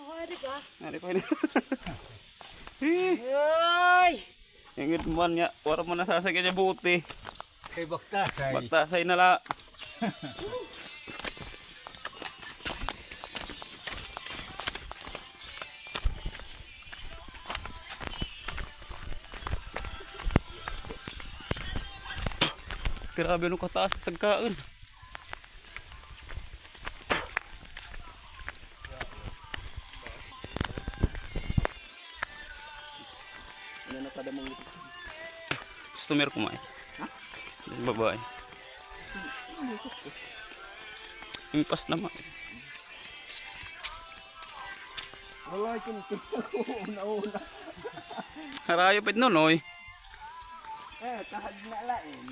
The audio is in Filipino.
Hari ka. Hari pa yun. Ay! Ingit man niya. Wala mo nasasagyan niya buti. Kay baktasay. Bagtasay na la. Grabe nung kataas sa sagkaan. Ano na kada mong lipat? Customer kumain. Ha? Babae. Impas naman. Wala kintin ako una-una. Harayo pa ito noy. Tahad na lain.